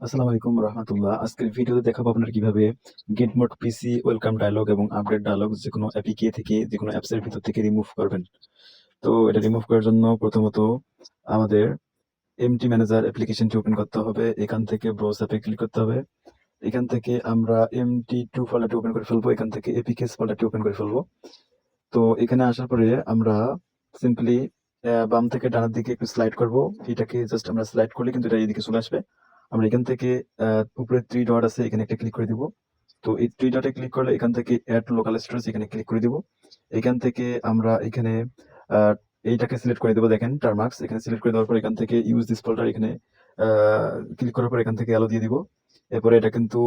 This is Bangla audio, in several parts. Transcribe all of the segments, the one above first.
আসসালামু আলাইকুম রহমতুল্লাহ। আজকের ভিডিওতে দেখাবো আপনার কিভাবে গেট মোড পিসি ওয়েলকাম ডায়লগ এবং আপডেট ডায়লগ যে কোনো অ্যাপিকে থেকে যে কোনো অ্যাপসের ভিতর থেকে রিমুভ করবেন। তো এটা রিমুভ করার জন্য প্রথমত আমাদের এমটি ম্যানেজার অ্যাপ্লিকেশনটি ওপেন করতে হবে। এখান থেকে ব্রাউজ অ্যাপে ক্লিক করতে হবে। এখান থেকে আমরা এমটি টু ফোল্ডারটি ওপেন করে ফেলবো। এখান থেকে এপিকেস ফোল্ডারটি ওপেন করে ফেলবো। তো এখানে আসার পরে আমরা সিম্পলি বাম থেকে ডানের দিকে একটু স্লাইড করব। এটাকে জাস্ট আমরা স্লাইড করলে কিন্তু এটা এইদিকে চলে আসবে। আমরা এখান থেকে উপরে থ্রি ডট আছে, এখানে একটা ক্লিক করে দিব। তো এই থ্রি ডটে ক্লিক করলে এখান থেকে অ্যাড লোকাল স্টোরেজ এখানে ক্লিক করে দিব। এখান থেকে আমরা এখানে আহ, এইটাকে সিলেক্ট করে দেবো। দেখেন টারমার্কস এখানে সিলেক্ট করে দেওয়ার পর এখান থেকে ইউজ দিস ফোল্ডার এখানে ক্লিক করার পর এখান থেকে অ্যালো দিয়ে দিব। এরপরে এটা কিন্তু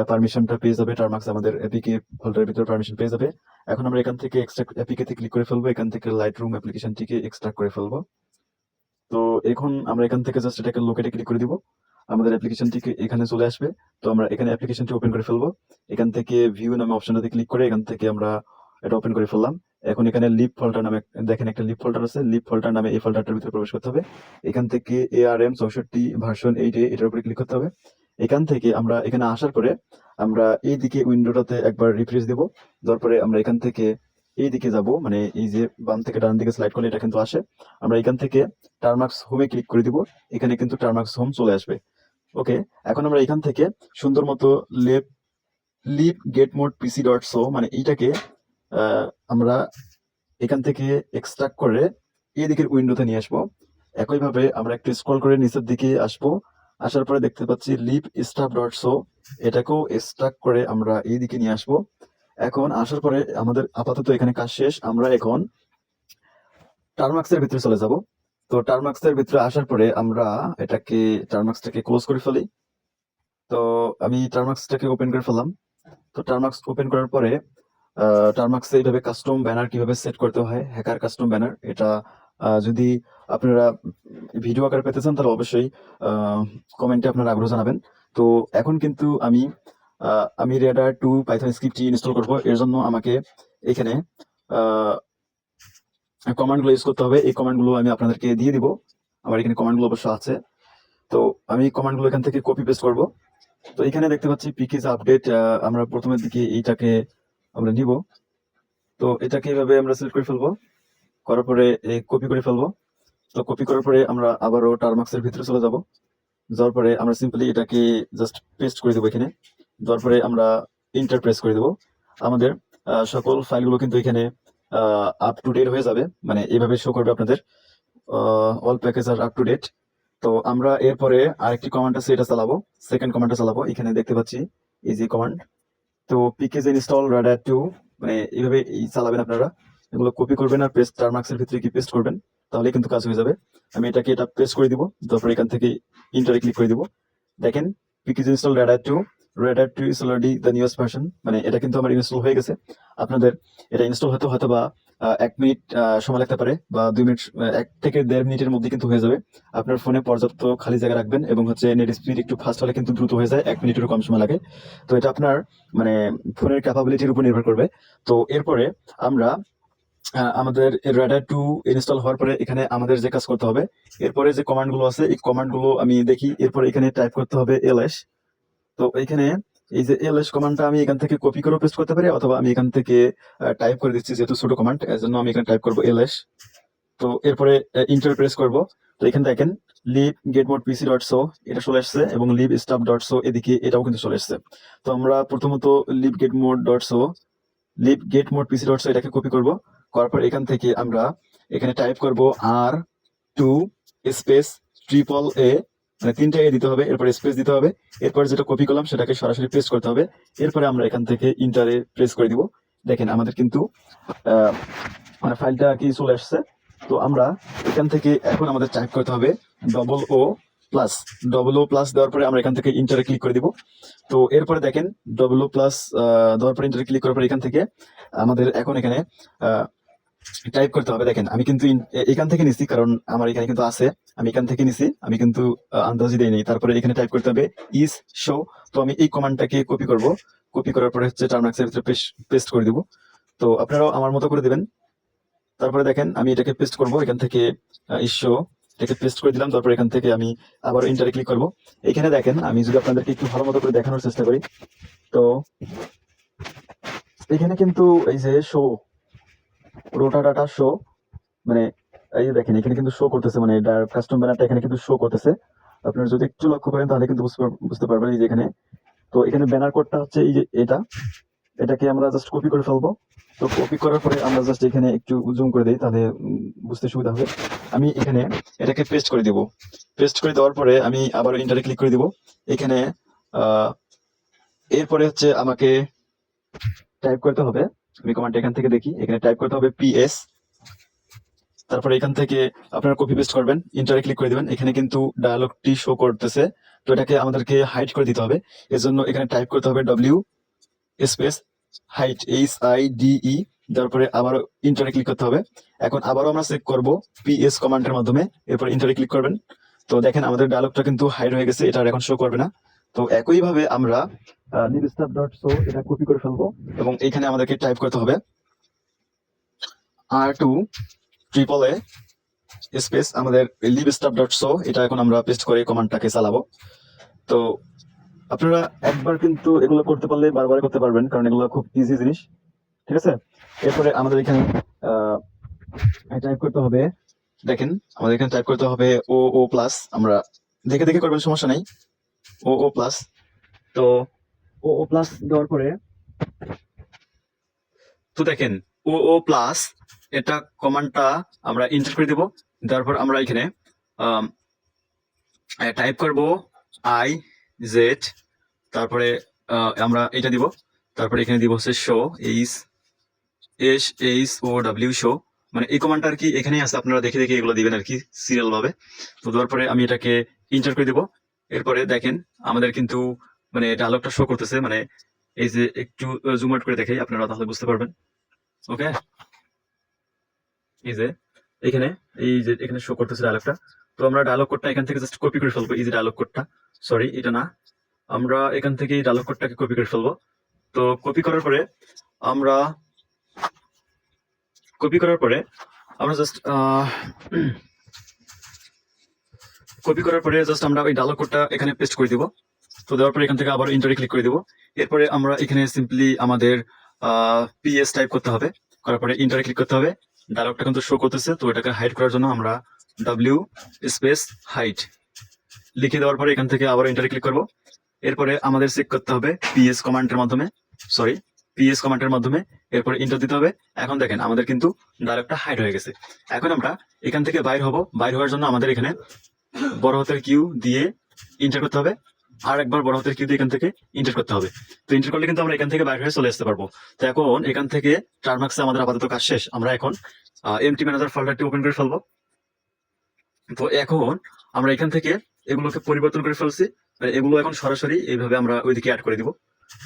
পারমিশনটা পেয়ে যাবে। টারমার্কস আমাদের এপিকে ফোল্ডারের ভিতরে পারমিশন পেয়ে যাবে। এখন আমরা এখান থেকে এক্সট্রাক্ট এপিকে তে ক্লিক করে ফেলবো। এখান থেকে লাইট রুম অ্যাপ্লিকেশনটিকে এক্সট্রাক্ট করে ফেলবো। তো এখন আমরা এখান থেকে জাস্ট এটাকে লোকেটে ক্লিক করে দিব। আমাদের অ্যাপ্লিকেশনটিকে এখানে চলে আসবে। তো আমরা এখানে অ্যাপ্লিকেশনটি ওপেন করে ফেলবো। এখান থেকে ভিউ নামে অপশনটাতে ক্লিক করে এখান থেকে আমরা এটা ওপেন করে ফেললাম। এখন এখানে লিপ ফোল্ডার নামে দেখেন একটা লিপ ফোল্ডার আছে। লিপ ফোল্ডার নামে এই ফোল্ডারটার ভিতরে প্রবেশ করতে হবে। এখান থেকে ARM 64 ভার্সন 8 এটার উপরে ক্লিক করতে হবে। এখান থেকে আমরা এখানে আসার পরে আমরা এইদিকে উইন্ডোটাতে একবার রিফ্রেশ দেবো। দেওয়ার পরে আমরা এখান থেকে এইদিকে যাব, মানে এই যে বাম থেকে ডান দিকে স্লাইড করলে এটা কিন্তু আসে। আমরা এখান থেকে টারমার্কস হোমে ক্লিক করে দিব। এখানে কিন্তু টারমার্কস হোম চলে আসবে। ওকে, এখন আমরা এখান থেকে সুন্দর মতো লেপ লিপ গেট মোড পিসি ডট সো মানে এইটাকে আমরা এখান থেকে এক্সট্রাক্ট করে এই দিকের উইন্ডোতে নিয়ে আসবো। একইভাবে আমরা একটু স্ক্রল করে নিচের দিকে আসবো। আসার পরে দেখতে পাচ্ছি লিপ স্টাফ ডট সো, এটাকেও এক্সট্রাক্ট করে আমরা এই দিকে নিয়ে আসবো। এখন আসার পরে আমাদের আপাতত এখানে কাজ শেষ। আমরা এখন টারমার্কসের ভিতরে চলে যাব। তো টারমার্কসের ভিতরে আসার পরে আমরা এটাকে টারমার্কসটাকে ক্লোজ করে ফেলি। তো আমি টারমার্কসটাকে ওপেন করে ফেললাম। তো টারমার্কস ওপেন করার পরে টারমার্কসে এইভাবে কাস্টম ব্যানার কিভাবে সেট করতে হয়, হ্যাকার কাস্টম ব্যানার, এটা যদি আপনারা ভিডিও আকারে পেতে চান তাহলে অবশ্যই কমেন্টে আপনারা আগ্রহ জানাবেন। তো এখন কিন্তু আমি রেডার টু পাইথন স্ক্রিপ্টটি ইনস্টল করব। এর জন্য আমাকে এখানে কমান্ডগুলো ইউজ করতে হবে। এই কমান্ডগুলো আমি আপনাদেরকে দিয়ে দিব। আমার এখানে কমান্ডগুলো অবশ্য আছে। তো আমি কমান্ডগুলো এখান থেকে কপি পেস্ট করব। তো এখানে দেখতে পাচ্ছি প্যাকেজ আপডেট। আমরা প্রথমের দিকে এইটাকে আমরা নিব। তো এটাকে এভাবে আমরা সিলেক্ট করে ফেলবো, করার পরে কপি করে ফেলবো। তো কপি করার পরে আমরা আবারও টারমার্কসের ভিতরে চলে যাব। যাওয়ার পরে আমরা সিম্পলি এটাকে জাস্ট পেস্ট করে দেবো এখানে। দেওয়ার পরে আমরা ইন্টার প্রেস করে দেবো। আমাদের সকল ফাইলগুলো কিন্তু এখানে আপ টু ডেট হয়ে যাবে, মানে এইভাবে শো করবে আপনাদের all package are up to date. তো আমরা এরপরে আরেকটি কমান্ড আছে, এটা চালাবো। সেকেন্ড কমান্ডটা চালাবো। এখানে দেখতে পাচ্ছি ইজি কমান্ড। তো পিকেজ ইনস্টল রেডার টু, মানে এইভাবে চালাবেন আপনারা। এগুলো কপি করবেন আর পেস্ট টারমার্কসের ভিতরে কি পেস্ট করবেন, তাহলে কিন্তু কাজ হয়ে যাবে। আমি এটা পেস্ট করে দিব। তারপর এখান থেকে ইন্টারে ক্লিক করে দিব। দেখেন package install reader to is already the newest version, মানে এটা কিন্তু আমার ইনস্টল হয়ে গেছে। আপনাদের এটা ইনস্টল হয়তো বা 1 মিনিট সময় লাগতে পারে, বা 2 মিনিট, 1 থেকে 1.5 মিনিটের মধ্যে কিন্তু হয়ে যাবে। আপনার ফোনে পর্যাপ্ত খালি জায়গা রাখবেন এবং হচ্ছে নেট স্পিড একটু ফাস্ট হলে কিন্তু দ্রুত হয়ে যায়, 1 মিনিটেরও কম সময় লাগে। তো এটা আপনার মানে ফোনের ক্যাপাবিলিটির উপর নির্ভর করবে। তো এরপরে আমরা আমাদের রেডার টু ইনস্টল হওয়ার পরে এখানে আমাদের যে কাজ করতে হবে, এরপরে যে কমান্ডগুলো আছে এই কমান্ডগুলো আমি দেখি। এরপরে এখানে টাইপ করতে হবে ls। তো এইখানে এই যে ls কমান্ডটা আমি এখান থেকে কপি করে পেস্ট করতে পারি, অথবা আমি এখান থেকে টাইপ করে দিচ্ছি, যেহেতু ছোট কমান্ড এর জন্য আমি এখানে টাইপ করবো ls। তো এরপরে ইন্টার প্রেস করব। তো এখানে দেখেন লিভ গেট মোড পিসি ডট সো এটা চলে আসছে, এবং লিভ স্টাফ ডট সো এদিকে এটাও কিন্তু চলে আসছে। তো আমরা প্রথমত লিভ গেট মোড পিসি ডট সো এটাকে কপি করব। করার পর এখান থেকে আমরা এখানে টাইপ করব R2 স্পেস ট্রিপল A, মানে 3টা A দিতে হবে, এরপর স্পেস দিতে হবে। এরপর যেটা কপি করলাম সেটাকে সরাসরি পেস্ট করতে হবে। এরপরে আমরা এখান থেকে ইন্টারে প্রেস করে দিব। দেখেন আমাদের কিন্তু আহ, মানে ফাইলটা কি চলে আসছে। তো আমরা এখান থেকে এখন আমাদের টাইপ করতে হবে প্লাস ডবল ও প্লাস দেওয়ার পরে আমরা এখান থেকে ইন্টারে ক্লিক করে দিব। তো এরপরে দেখেন ডবল ও প্লাস দেওয়ার পরে ইন্টারে ক্লিক করার পরে এখান থেকে আমাদের এখন এখানে টাইপ করতে হবে। দেখেন আমি কিন্তু এখান থেকে নিছি, কারণ আমার এখানে কিন্তু আছে। আমি এখান থেকে নিছি, আমি কিন্তু আন্দাজি দেইনি। তারপরে এখানে টাইপ করতে হবে ইজ শো। তো আমি এই কমান্ডটাকে কপি করব। কপি করার পরে হচ্ছে টারমার্কসের ভিতরে পেস্ট করে দিব। তো আপনারাও আমার মতো করে দিবেন। তারপরে দেখেন আমি এটাকে পেস্ট করব এখান থেকে ইস্যো এটাকে পেস্ট করে দিলাম। তারপর এখান থেকে আমি আবার ইন্টারে ক্লিক করব। এখানে দেখেন আমি যদি আপনাদেরকে একটু ভালো মতো করে দেখানোর চেষ্টা করি, তো এখানে কিন্তু এই যে শো রোটা ডাটা শো, মানে এই যে দেখেন এখানে কিন্তু শো করতেছে, মানে কাস্টম ব্যানারটা এখানে কিন্তু শো করতেছে। আপনারা যদি একটু লক্ষ্য করেন তাহলে কিন্তু বুঝতে পারবেন এই যে এখানে। তো এখানে ব্যানার কোডটা হচ্ছে এই যে এটাকে আমরা জাস্ট কপি করে ফেলবো। তো কপি করার পরে আমরা জাস্ট এখানে একটু জুম করে দিই, তাহলে বুঝতে সুবিধা হবে। আমি এখানে এটাকে পেস্ট করে দিব। পেস্ট করে দেওয়ার পরে আমি আবার ইন্টারে ক্লিক করে দিব। এখানে এরপরে হচ্ছে আমাকে টাইপ করতে হবে, আমি কমান্ড এখান থেকে দেখি, এখানে টাইপ করতে হবে পিএস। তারপরে এখান থেকে আপনারা কপি পেস্ট করবেন, ইন্টারে ক্লিক করে দিবেন। এখানে কিন্তু ডায়ালগটি শো করতেছে, তো এটাকে আমাদেরকে হাইড করে দিতে হবে। এজন্য এখানে টাইপ করতে হবে ডব্লিউ স্পেস হাইট, HIDE। তারপরে আবার ইন্টারে ক্লিক করতে হবে। এখন আবারও আমরা চেক করব পিএস কমান্ডের মাধ্যমে, এরপর ইন্টারে ক্লিক করবেন। তো দেখেন আমাদের ডায়ালগটা কিন্তু হাইড হয়ে গেছে, এটা আর এখন শো করবে না। তো একইভাবে আমরা libstab.show এটা কপি করে ফেলবো এবং এখানে আমাদেরকে টাইপ করতে হবে R2 ট্রিপল এ স্পেস আমাদের libstab.show, এটা এখন আমরা পেস্ট করে কমান্ডটাকে চালাবো। তো আপনারা একবার কিন্তু এগুলো করতে পারলে বারবার করতে পারবেন, কারণ এগুলো খুব ইজি জিনিস, ঠিক আছে। এরপরে আমাদের এখানে টাইপ করতে হবে, দেখেন আমাদের এখানে টাইপ করতে হবে ও প্লাস, আমরা দেখে দেখে করবেন, সমস্যা নেই। ও প্লাস, তো ও প্লাস দেওয়ার পরে তো দেখেন ও প্লাস এটা কমান্ডটা আমরা ইন্টার করে দেব। তারপর আমরা এখানে টাইপ করব IZ, তারপরে আমরা এটা দিব। তারপরে এখানে দিব হচ্ছে শো, SHOW শো, মানে এই কমান্ডটা আর কি এখানেই আছে, আপনারা দেখে দেখে এগুলো দিবেন আর কি সিরিয়াল ভাবে। তো দেওয়ার পরে আমি এটাকে ইন্টার করে দিব। এরপরে দেখেন আমাদের কিন্তু মানে ডায়লগটা শো করতেছে, মানে এই যে একটু জুম আউট করে দেখাই আপনারা তাহলে বুঝতে পারবেন। ওকে, এই যে এখানে শো করতেছে ডায়লগটা। তো আমরা ডায়লগ কোডটা এখান থেকে জাস্ট কপি করে ফেলবো, এই যে ডায়লগ কোডটা, সরি এটা না, আমরা এখান থেকে ডায়লগ কোডটাকে কপি করে ফেলবো। তো কপি করার পরে আমরা জাস্ট আমরা ওই ডায়লগ কোডটা এখানে পেস্ট করে দিব। তো দেওয়ার পরে এখান থেকে আবার ইন্টারে ক্লিক করে দিব। এরপরে আমরা এখানে সিম্পলি আমাদের পিএস টাইপ করতে হবে, করার পরে ইন্টারে ক্লিক করতে হবে। ডায়লগটা কিন্তু শো করতেছে, তো এটাকে হাইড করার জন্য আমরা ডব্লিউ স্পেস হাইড লিখে দেওয়ার পরে এখান থেকে আবার ইন্টারে ক্লিক করব। এরপরে আমাদের চেক করতে হবে পিএস কমান্ডের মাধ্যমে, এরপরে ইন্টার দিতে হবে। এখন দেখেন আমাদের কিন্তু ডায়লগটা হাইড হয়ে গেছে। এখন আমরা এখান থেকে বাইর হওয়ার জন্য আমাদের এখানে বড় হাতের কিউ দিয়ে ইন্টার করতে হবে, আর একবার বড় হাতের কিউ দিয়ে এখান থেকে ইন্টার করতে হবে। তো ইন্টার করলে কিন্তু আমরা এখান থেকে বাইরে হয়ে চলে আসতে পারবো। তো এখন এখান থেকে টার্মাক্সে আমাদের আপাতত কাজ শেষ, আমরা এখন এমটি ম্যানেজার ফোল্ডারটি ওপেন করে ফেলবো। তো এখন আমরা এখান থেকে এগুলোকে পরিবর্তন করে ফেলছি, এগুলো এখন সরাসরি এইভাবে আমরা ওইদিকে অ্যাড করে দিব।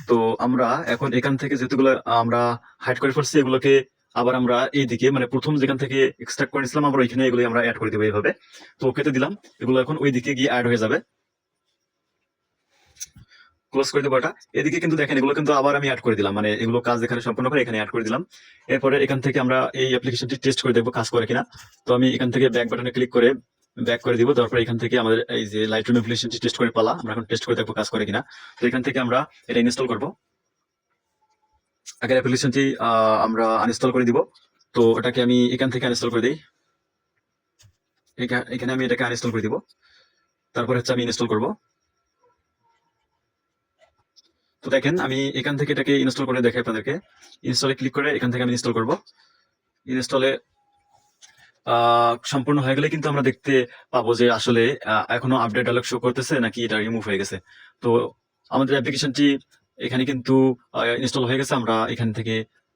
তো আমরা এখন এখান থেকে যেগুলো আমরা হাইড করে ফেলছি এগুলোকে আবার আমরা এইদিকে, মানে প্রথম যেখান থেকে এক্সট্রাক্ট করে নিয়েছিলাম আমরা ওইখানে এগুলো আমরা অ্যাড করে দিব এইভাবে। তো ওকেতে দিলাম, এগুলো এখন ওইদিকে গিয়ে অ্যাড হয়ে যাবে। ক্লোজ করে দেবো এটা। এদিকে কিন্তু দেখেন এগুলো কিন্তু আবার আমি অ্যাড করে দিলাম, মানে এগুলো কাজ এখানে সম্পূর্ণ করে এখানে অ্যাড করে দিলাম। এরপরে এখান থেকে আমরা এই অ্যাপ্লিকেশনটি টেস্ট করে দেখবো কাজ করে কিনা। তো আমি এখান থেকে ব্যাক বাটনে ক্লিক করে ব্যাক করে দিব। তারপরে এখান থেকে আমাদের এই যে লাইটরুম অ্যাপ্লিকেশনটি টেস্ট করে পালা, আমরা এখন টেস্ট করে দেখবো কাজ করে কিনা। তো এখান থেকে আমরা এটা ইনস্টল করব। আগের অ্যাপ্লিকেশনটি আমরা আনইনস্টল করে দিব। তো এটাকে আমি এখান থেকে আনইনস্টল করে দিই, এখানে আমি এটাকে আনইনস্টল করে দিব। তারপরে হচ্ছে আমি ইনস্টল করব। তো দেখেন আমি এখান থেকে এটাকে ইনস্টল করে দেখাই আপনাদেরকে। ইনস্টলে ক্লিক করে এখান থেকে আমি ইনস্টল করব। ইনস্টলে সম্পূর্ণ হয়ে গেলে কিন্তু আমরা দেখতে পাবো যে আসলে এখনো আপডেট ডায়লগ শো করতেছে নাকি এটা রিমুভ হয়ে গেছে। তো আমাদের অ্যাপ্লিকেশনটি এখানে কিন্তু ইনস্টল হয়ে গেছে। আমরা এখান থেকে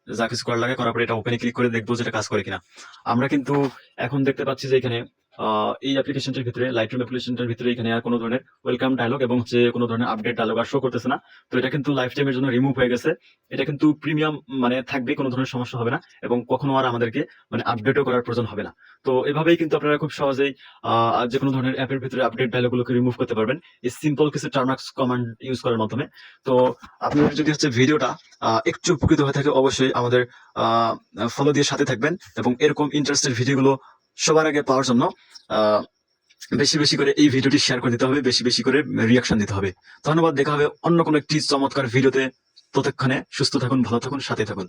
যা কিছু করার লাগে করার পরে এটা ওপেনে ক্লিক করে দেখবো যেটা কাজ করে কিনা। আমরা কিন্তু এখন দেখতে পাচ্ছি যে এখানে এই অ্যাপ্লিকেশনটির ভিতরে, লাইটরুম অ্যাপ্লিকেশনটার ভিতরে এখানে আর কোনো ধরনের ওয়েলকাম ডায়লগ এবং হচ্ছে কোনো ধরনের আপডেট ডায়লগ আর শো করতেছে না। তো এটা কিন্তু লাইফ টাইমের জন্য রিমুভ হয়ে গেছে। এটা কিন্তু প্রিমিয়াম মানে থাকবে, কোনো ধরনের সমস্যা হবে না এবং কখনো আর আমাদেরকে মানে আপডেটও করার প্রয়োজন হবে না। তো এভাবেই কিন্তু আপনারা খুব সহজেই যে কোনো ধরনের অ্যাপের ভিতরে আপডেট ডায়লগগুলোকে রিমুভ করতে পারবেন এই সিম্পল কিছু টার্মাক্স কমান্ড ইউজ করার মাধ্যমে। তো আপনাদের যদি হচ্ছে ভিডিওটা একটু উপকৃত হয়ে থাকে অবশ্যই আমাদের ফলো দিয়ে সাথে থাকবেন এবং এরকম ইন্টারেস্টেড ভিডিওগুলো সবার আগে পাওয়ার জন্য বেশি বেশি করে এই ভিডিওটি শেয়ার করে দিতে হবে, বেশি বেশি করে রিয়াকশন দিতে হবে। ধন্যবাদ, দেখা হবে অন্য কোনো একটি চমৎকার ভিডিওতে। ততক্ষণে সুস্থ থাকুন, ভালো থাকুন, সাথে থাকুন।